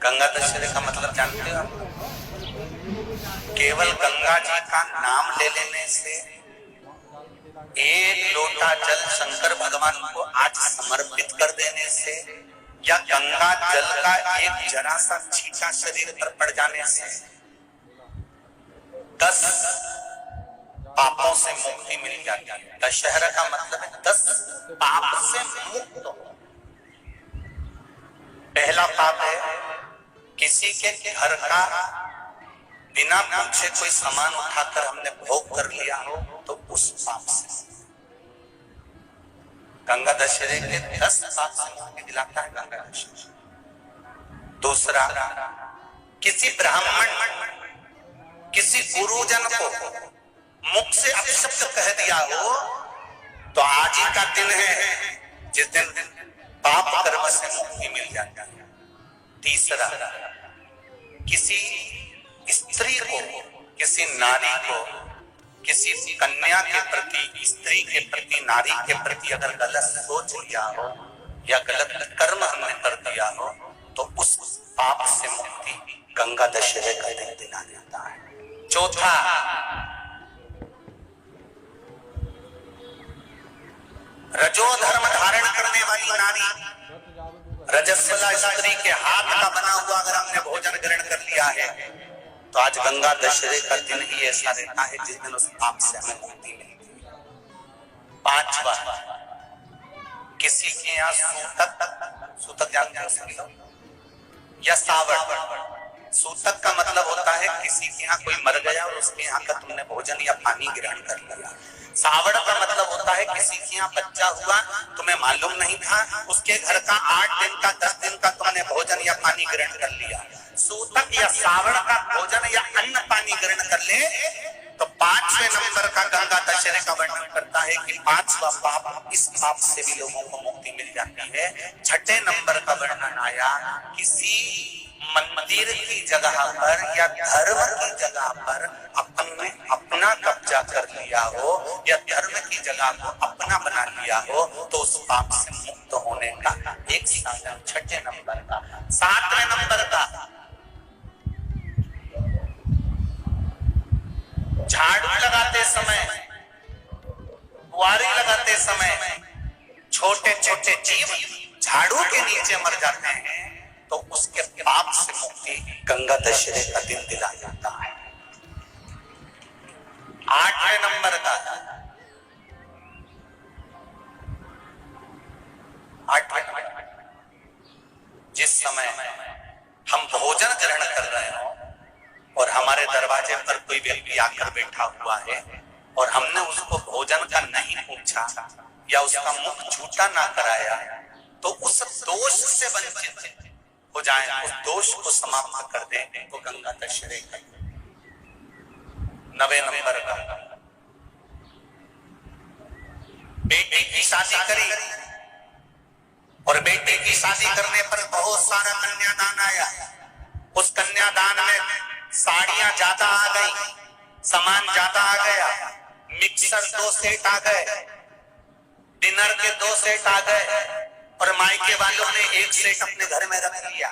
गंगा दशहरे का मतलब जानते हो? केवल गंगा जी का नाम ले लेने से, एक लोटा जल शंकर भगवान को आज समर्पित कर देने से, या गंगा जल का एक जरा सा छींटा शरीर पर पड़ जाने से 10 पापों से मुक्ति मिल जाती है। दशहरा का मतलब है 10 पाप से मुक्त हो। पहला पाप है किसी के घर का बिना पूछे कोई सामान उठाकर हमने भोग कर लिया हो, तो उस पाप से गंगा दशहरे के 10 पाप से मुक्ति दिलाता है गंगा दशहरा। दूसरा, किसी ब्राह्मण किसी गुरुजन को मुख से अपशब्द कह दिया हो, तो आज ही का दिन है जिस दिन पाप कर्म से मुक्ति मिल जाती है। तीसरा, किसी स्त्री को, किसी नारी को, किसी कन्या के प्रति, स्त्री के प्रति, नारी के प्रति अगर गलत सोच लिया हो या गलत कर्म हमने कर दिया हो, तो उस पाप से मुक्ति गंगा दशहरे का दिन दिला जाता है। चौथा, रजो धर्म धारण करने वाली नारी, रजस्वला स्त्री के हाथ का बना हुआ अगर हमने भोजन ग्रहण कर लिया है, तो आज गंगा दशहरे का दिन ही ऐसा रहता है जिस दिन उस पाप से हमें मुक्ति मिलती है। पांचवा, किसी के यहाँ सूतक जानते हो सभी लोग, या सावड़। सूतक का मतलब होता है किसी के यहाँ कोई मर गया और उसके यहाँ का तुमने भोजन या पानी ग्रहण कर लिया। सावड़ का मतलब होता है किसी के यहाँ बच्चा हुआ, तुम्हें मालूम नहीं था, उसके घर का 8 दिन का 10 दिन का तुमने भोजन या पानी ग्रहण कर लिया। सूतक या सावड़ का भोजन या अन्न पानी ग्रहण कर ले, तो 5वें नंबर का गंगा दशहरे का वर्णन करता है कि 5वां पाप, इस पाप से भी लोगों को मुक्ति मिल जाती है। 6ठे नंबर का वर्णन आया, किसी मंदिर की जगह पर या धर्म की जगह पर अपना कब्जा कर लिया हो या धर्म की जगह को अपना बना लिया हो, तो उस पाप से मुक्त होने का एक साधन 6ठे नंबर का। 7वें नंबर का, झाड़ू लगाते समय, बुआरी लगाते समय छोटे छोटे जीव झाड़ू के नीचे मर जाते हैं, तो उसके पाप से मुक्ति गंगा दशहरे का दिन दिला जाता है। 8वें नंबर का, 8वें नंबर, जिस समय हम भोजन ग्रहण कर रहे हो और हमारे दरवाजे पर कोई व्यक्ति आकर बैठा हुआ है और हमने उसको भोजन का नहीं पूछा या उसका मुख झूठा ना कराया, तो उस दोष से वंचित हो जाए, उस दोष को समाप्त कर दे, तो गंगा दशहरे का। 9वें नंबर का, बेटी की शादी करी और बेटी की शादी करने पर बहुत सारा कन्यादान आया। उस कन्यादान में साड़ियां ज्यादा आ गई, सामान ज्यादा आ गया, मिक्सर 2 सेट आ गए, डिनर के 2 सेट आ गए, और मायके वालों ने 1 सेट अपने घर में रख लिया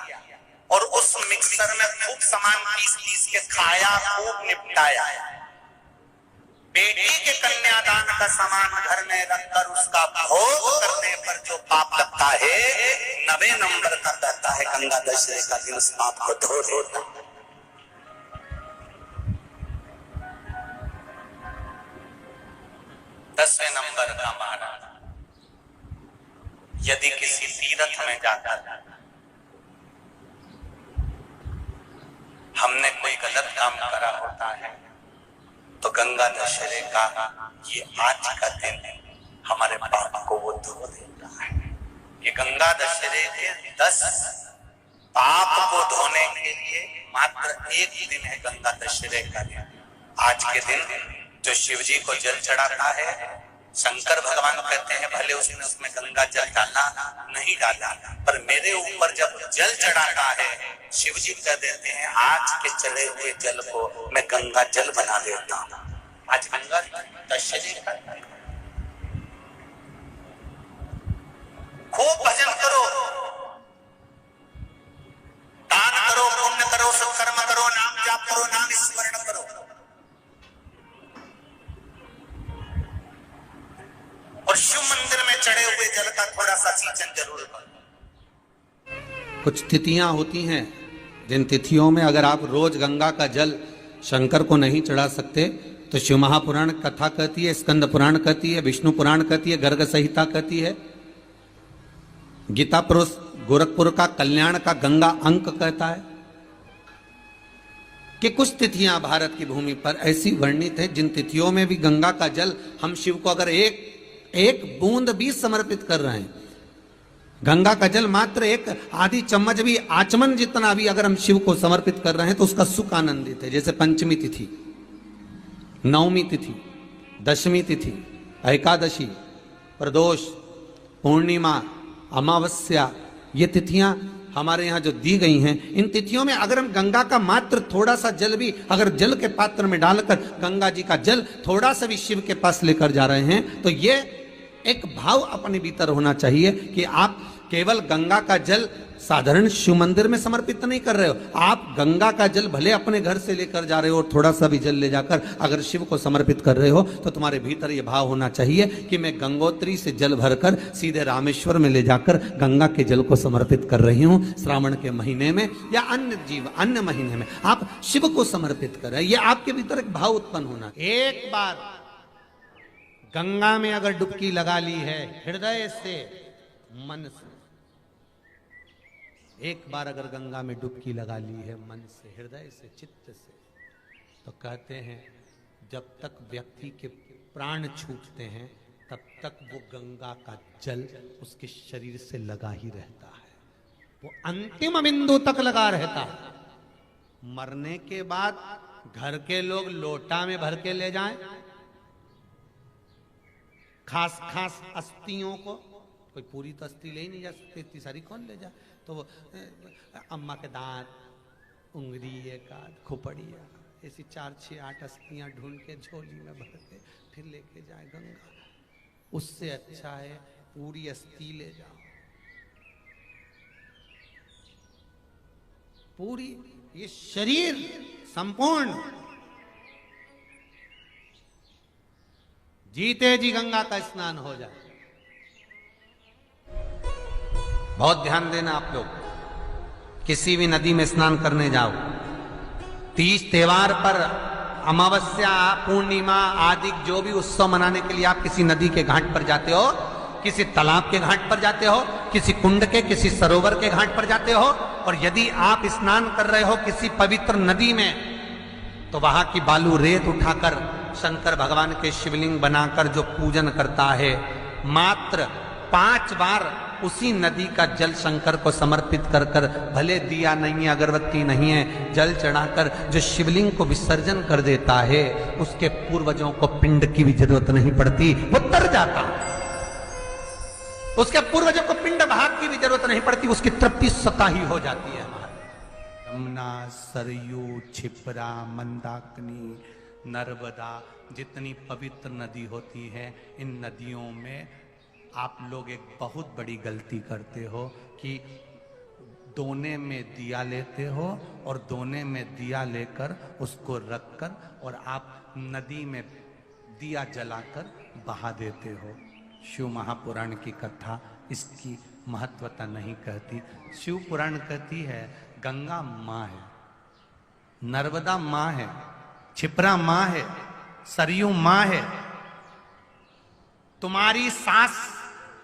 और उस मिक्सर में खूब सामान पीस के खाया, खूब निपटाया। बेटी के कन्यादान का सामान घर में रखकर उसका भोग करने पर जो पाप लगता है, 9वें नंबर का कहता है गंगा दशहरे का दिन उस पाप को धो देता। 10वें नंबर का महाराज, यदि किसी तीर्थ में जाकर हमने कोई गलत काम करा होता है, तो गंगा दशहरे का ये आज का दिन हमारे पाप को वो धो देता है। ये गंगा दशहरे के 10 पाप को धोने के लिए मात्र एक दिन है गंगा दशहरे का दिन। आज के दिन जो शिव जी को जल चढ़ाता है, शंकर भगवान कहते हैं भले उसने उसमें गंगा जल डाला नहीं डाला, पर मेरे ऊपर जब जल चढ़ाता है, शिव जी कह देते हैं आज के चढ़े हुए जल को मैं गंगा जल बना देता हूं। आज गंगा दशहरे का खूब भजन करो, दान करो, सत्कर्म करो, नाम जाप करो, नाम स्मरण करो। और शिव मंदिर में चढ़े हुए जल का थोड़ा सा सिंचन जरूर करो। कुछ तिथियां होती हैं, जिन तिथियों में अगर आप रोज गंगा का जल शंकर को नहीं चढ़ा सकते तो शिव महापुराण कथा कहती है, स्कंद पुराण कहती है, विष्णु पुराण कहती है, गर्ग संहिता कहती है, गीता पुरुष गोरखपुर का कल्याण का गंगा अंक कहता है कि कुछ तिथियां भारत की भूमि पर ऐसी वर्णित है जिन तिथियों में भी गंगा का जल हम शिव को अगर एक बूंद भी समर्पित कर रहे हैं, गंगा का जल मात्र एक आधी चम्मच भी, आचमन जितना भी अगर हम शिव को समर्पित कर रहे हैं तो उसका सुख आनंदित है। जैसे पंचमी तिथि, नवमी तिथि, दशमी तिथि, एकादशी, प्रदोष, पूर्णिमा, अमावस्या, ये तिथियां हमारे यहाँ जो दी गई हैं, इन तिथियों में अगर हम गंगा का मात्र थोड़ा सा जल भी अगर जल के पात्र में डालकर गंगा जी का जल थोड़ा सा भी शिव के पास लेकर जा रहे हैं तो ये एक भाव अपने भीतर होना चाहिए कि आप केवल गंगा का जल साधारण शिव मंदिर में समर्पित नहीं कर रहे हो, आप गंगा का जल भले अपने घर से लेकर जा रहे हो और थोड़ा सा भी जल ले जाकर अगर शिव को समर्पित कर रहे हो तो तुम्हारे भीतर यह भाव होना चाहिए कि मैं गंगोत्री से जल भरकर सीधे रामेश्वर में ले जाकर गंगा के जल को समर्पित कर रही हूं। श्रावण के महीने में या अन्य महीने में आप शिव को समर्पित कर रहे हैं, यह आपके भीतर एक भाव उत्पन्न होना। एक बार गंगा में अगर डुबकी लगा ली है हृदय से, मन से, एक बार अगर गंगा में डुबकी लगा ली है मन से, हृदय से, चित्त से, तो कहते हैं जब तक व्यक्ति के प्राण छूटते हैं तब तक वो गंगा का जल उसके शरीर से लगा ही रहता है, वो अंतिम बिंदु तक लगा रहता है। मरने के बाद घर के लोग लोटा में भर के ले जाएं, खास खास अस्थियों को, कोई पूरी तो अस्थि ले ही नहीं जा सकती, इतनी सारी कौन ले जाए, तो वो अम्मा के दांत, उंगली, एक आध खोपड़िया, ऐसी 4, 6, 8 अस्थियां ढूंढ के झोली में भर के फिर लेके जाए गंगा। उससे अच्छा है पूरी अस्थि ले जाओ, पूरी ये शरीर संपूर्ण जीते जी गंगा का स्नान हो जाए। बहुत ध्यान देना आप लोग, किसी भी नदी में स्नान करने जाओ, तीज त्योहार पर, अमावस्या, पूर्णिमा आदि जो भी उत्सव मनाने के लिए आप किसी नदी के घाट पर जाते हो, किसी तालाब के घाट पर जाते हो, किसी कुंड के, किसी सरोवर के घाट पर जाते हो, और यदि आप स्नान कर रहे हो किसी पवित्र नदी में तो वहां की बालू रेत उठाकर शंकर भगवान के शिवलिंग बनाकर जो पूजन करता है, मात्र 5 बार उसी नदी का जल शंकर को समर्पित कर कर, भले दिया नहीं है, अगरबत्ती नहीं है, जल चढ़ाकर जो शिवलिंग को विसर्जन कर देता है, उसके पूर्वजों को पिंड की भी जरूरत नहीं पड़ती, वो तर जाता। उसके पूर्वजों को पिंड भाग की भी जरूरत नहीं पड़ती, उसकी तृप्ति स्वतः ही हो जाती है। यमुना, सरयू, छिपरा, मंदाकिनी, नर्मदा, जितनी पवित्र नदी होती है, इन नदियों में आप लोग एक बहुत बड़ी गलती करते हो कि दोने में दिया लेते हो और दोने में दिया लेकर उसको रखकर और आप नदी में दिया जलाकर बहा देते हो। शिव महापुराण की कथा इसकी महत्वता नहीं कहती। शिव पुराण कहती है गंगा माँ है, नर्मदा माँ है, छिपरा माँ है, सरयू माँ है। तुम्हारी सास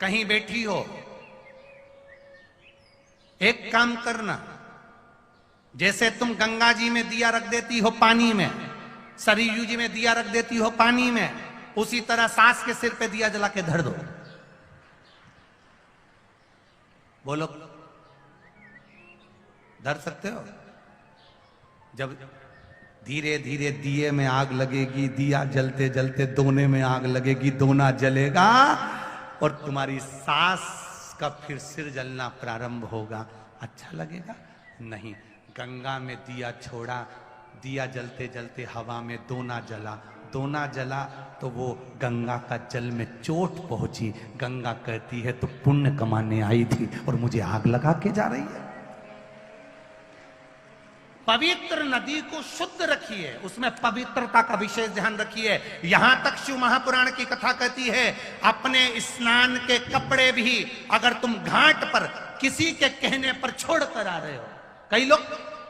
कहीं बैठी हो, एक काम करना, जैसे तुम गंगा जी में दिया रख देती हो पानी में, सरयू जी में दिया रख देती हो पानी में, उसी तरह सास के सिर पे दिया जला के धर दो। बोलो, धर सकते हो? जब धीरे धीरे दिए में आग लगेगी, दिया जलते जलते दोने में आग लगेगी, दोना जलेगा और तुम्हारी सास का फिर सिर जलना प्रारंभ होगा। अच्छा लगेगा? नहीं। गंगा में दिया छोड़ा, दिया जलते जलते हवा में दोना जला, दोना जला तो वो गंगा का जल में चोट पहुंची। गंगा कहती है तो पुण्य कमाने आई थी और मुझे आग लगा के जा रही है। पवित्र नदी को शुद्ध रखिए, उसमें पवित्रता का विशेष ध्यान रखिए। यहां तक शिव महापुराण की कथा कहती है, अपने स्नान के कपड़े भी अगर तुम घाट पर किसी के कहने पर छोड़ कर आ रहे हो, कई लोग,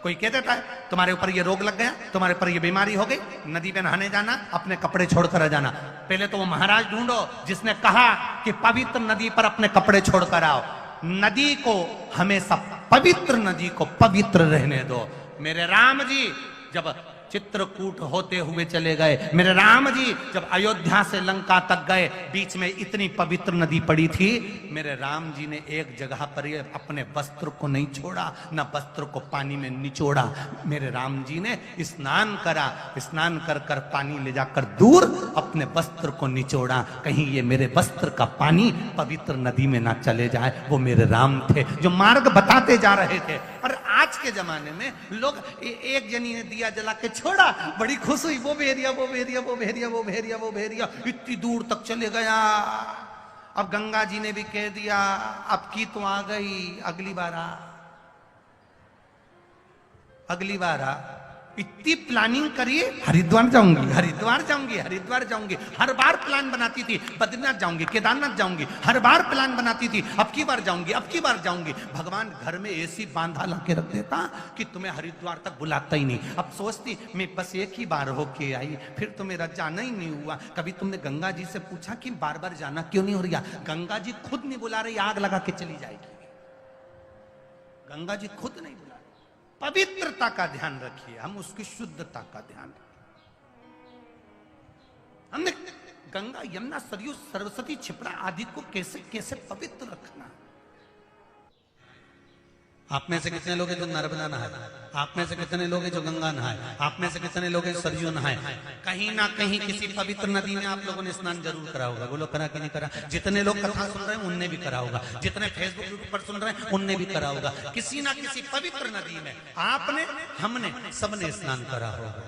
कोई कह देता है तुम्हारे ऊपर ये रोग लग गया, तुम्हारे ऊपर ये बीमारी हो गई, नदी में नहाने जाना, अपने कपड़े छोड़कर आ जाना। पहले तो वो महाराज ढूंढो जिसने कहा कि पवित्र नदी पर अपने कपड़े छोड़कर आओ। नदी को हमेशा, पवित्र नदी को पवित्र रहने दो। मेरे राम जी जब चित्रकूट होते हुए चले गए, मेरे राम जी जब अयोध्या से लंका तक गए, बीच में इतनी पवित्र नदी पड़ी थी, मेरे राम जी ने एक जगह पर ये अपने वस्त्र को नहीं छोड़ा, न वस्त्र को पानी में निचोड़ा। मेरे राम जी ने स्नान करा, स्नान कर कर पानी ले जाकर दूर अपने वस्त्र को निचोड़ा, कहीं ये मेरे वस्त्र का पानी पवित्र नदी में ना चले जाए। वो मेरे राम थे जो मार्ग बताते जा रहे थे। और आज के जमाने में लोग, एक जनी ने दिया जला के छोड़ा, बड़ी खुश हुई, वो भेरिया वो भेरिया वो भेरिया वो भेरिया वो भेरिया इतनी दूर तक चले गया। अब गंगा जी ने भी कह दिया अब की तो आ गई, अगली बार आ, अगली बार आ। इतनी प्लानिंग करिए, हरिद्वार जाऊंगी, हरिद्वार जाऊंगी, हरिद्वार जाऊंगी, हर बार प्लान बनाती थी, बद्रीनाथ जाऊंगी, केदारनाथ जाऊंगी, हर बार प्लान बनाती थी, अब की बार जाऊंगी, अब की बार जाऊंगी। भगवान घर में ऐसी बांधा ला के रख देता कि तुम्हें हरिद्वार तक बुलाता ही नहीं। अब सोचती मैं बस एक ही बार होके आई, फिर तो मेरा जाना ही नहीं हुआ। कभी तुमने गंगा जी से पूछा कि बार बार जाना क्यों नहीं हो रहा? गंगा जी खुद नहीं बुला रही, आग लगा के चली जाएगी। गंगा जी खुद नहीं बुला, पवित्रता का ध्यान रखिए, हम उसकी शुद्धता का ध्यान रखिए। हमने गंगा, यमुना, सरयू, सरस्वती, क्षिप्रा आदि को कैसे कैसे पवित्र रखना। आप में से कितने लोग हैं जो नर्मदा नहाए? आप में से कितने लोग हैं जो गंगा नहाए? आप में से कितने लोग हैं सरयू नहाए? कहीं ना कहीं किसी पवित्र नदी में आप लोगों ने स्नान जरूर करा होगा। बोलो करा कि नहीं करा? जितने लोग कथा सुन रहे हैं उनने भी करा होगा, जितने फेसबुक यूट्यूब पर सुन रहे हैं उनने भी करा होगा। किसी ना किसी पवित्र नदी में आपने, हमने, सबने स्नान करा होगा।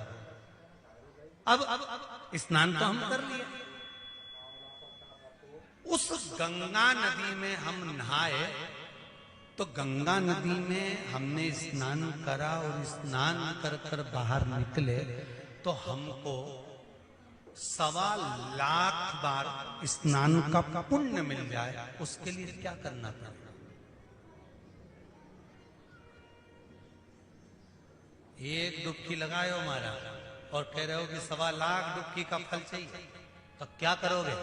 अब स्नान तो हम कर लिए, उस गंगा नदी में हम नहाए, तो गंगा नदी में हमने स्नान करा और स्नान कर कर बाहर निकले तो हमको 1.25 लाख बार स्नान का पुण्य मिल जाए। उसके लिए क्या करना पड़ेगा? एक डुबकी लगाए हो मारा और कह रहे हो कि 1.25 लाख डुबकी का फल चाहिए, तो क्या करोगे?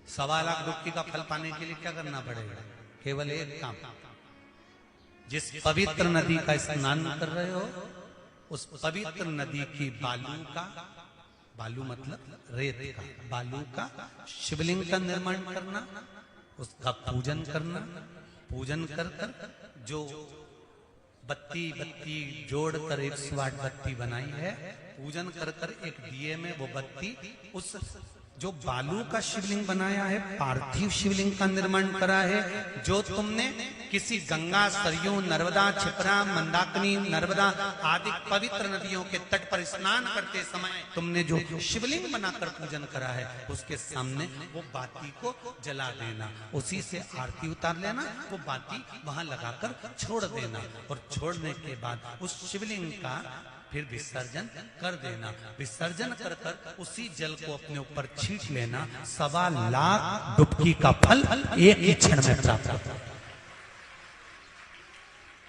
1.25 लाख डुबकी का फल पाने के लिए क्या करना पड़ेगा? केवल एक काम, जिस पवित्र नदी का स्नान कर रहे हो उस पवित्र नदी की बालू का, बालू मतलब रेत का, बालू का शिवलिंग का निर्माण करना, उसका पूजन करना, पूजन कर कर जो बत्ती जोड़कर 108 बत्ती बनाई है, पूजन कर कर एक दिए में वो बत्ती, उस जो बालू का शिवलिंग बनाया है, पार्थिव शिवलिंग का निर्माण करा है, जो तुमने किसी गंगा, सरयू, नर्मदा, क्षिप्रा, मंदाकिनी, नर्मदा आदि पवित्र नदियों के तट पर स्नान करते समय तुमने जो शिवलिंग बनाकर पूजन करा है, उसके सामने वो बाती को जला देना, उसी से आरती उतार लेना, वो बाती वहां लगाकर छोड़ देना और छोड़ने के बाद उस शिवलिंग का फिर विसर्जन कर देना। विसर्जन कर कर उसी जल को अपने ऊपर छींट लेना। 1.25 लाख डुबकी का फल एक ही क्षण में प्राप्त होता है।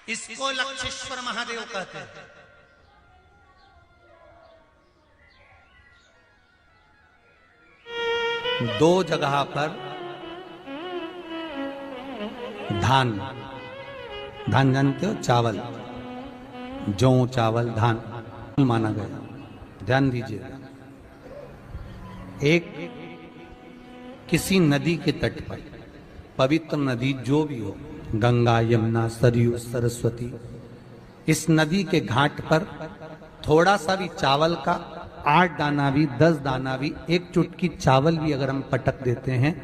इसको लक्षेश्वर महादेव कहते हैं। दो जगह पर धान जानते हो? चावल, जौ, चावल, धान माना गया। ध्यान दीजिए, एक किसी नदी के तट पर, पवित्र नदी जो भी हो, गंगा, यमुना, सरयू, सरस्वती, इस नदी के घाट पर थोड़ा सा भी चावल का 8 दाना भी, 10 दाना भी, एक चुटकी चावल भी अगर हम पटक देते हैं,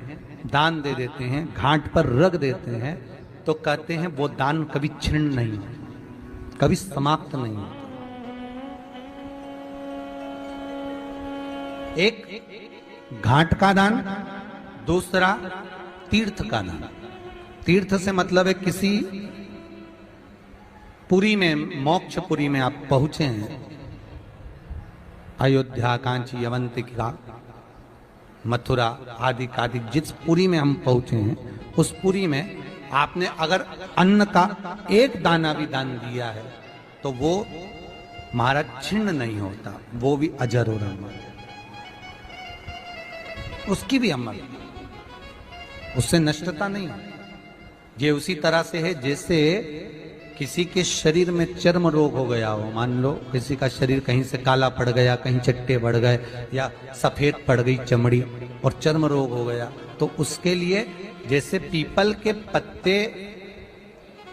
दान दे देते हैं, घाट पर रख देते हैं, तो कहते हैं वो दान कभी छिन्न नहीं, कभी समाप्त नहीं होता। एक घाट का दान, दूसरा तीर्थ का दान। तीर्थ से मतलब है किसी पुरी में, मोक्षपुरी में आप पहुंचे हैं, अयोध्या, कांची, अवंतिका, मथुरा आदि कादि जिस पुरी में हम पहुंचे हैं, उस पुरी में आपने अगर अन्न का एक दाना भी दान दिया है तो वो महाराज छिन्न नहीं होता, वो भी अजर और अमर, उसकी भी अमर, उससे नष्टता नहीं। ये उसी तरह से है जैसे किसी के शरीर में चर्म रोग हो गया हो, मान लो किसी का शरीर कहीं से काला पड़ गया, कहीं चट्टे बढ़ गए या सफेद पड़ गई चमड़ी और चर्म रोग हो गया, तो उसके लिए जैसे पीपल के पत्ते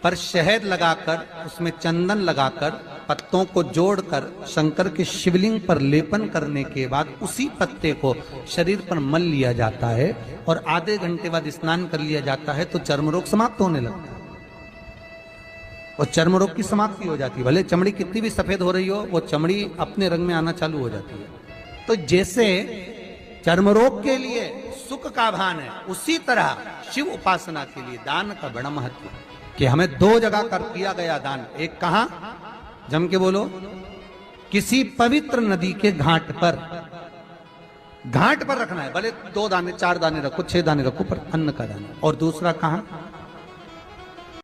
पर शहद लगाकर, उसमें चंदन लगाकर, पत्तों को जोड़कर शंकर के शिवलिंग पर लेपन करने के बाद उसी पत्ते को शरीर पर मल लिया जाता है और आधे घंटे बाद स्नान कर लिया जाता है, तो चर्म रोग समाप्त होने लगता है और चर्म रोग की समाप्ति हो जाती है। भले चमड़ी कितनी भी सफेद हो रही हो, वो चमड़ी अपने रंग में आना चालू हो जाती है। तो जैसे चर्म रोग के लिए सुख का भान है, उसी तरह शिव उपासना के लिए दान का बड़ा महत्व है कि हमें 2 जगह कर दिया गया दान। एक कहां, जम के बोलो, किसी पवित्र नदी के घाट पर रखना है, भले 2 दाने 4 दाने रखो, 6 दाने रखो, पर अन्न का दाना। और दूसरा कहां,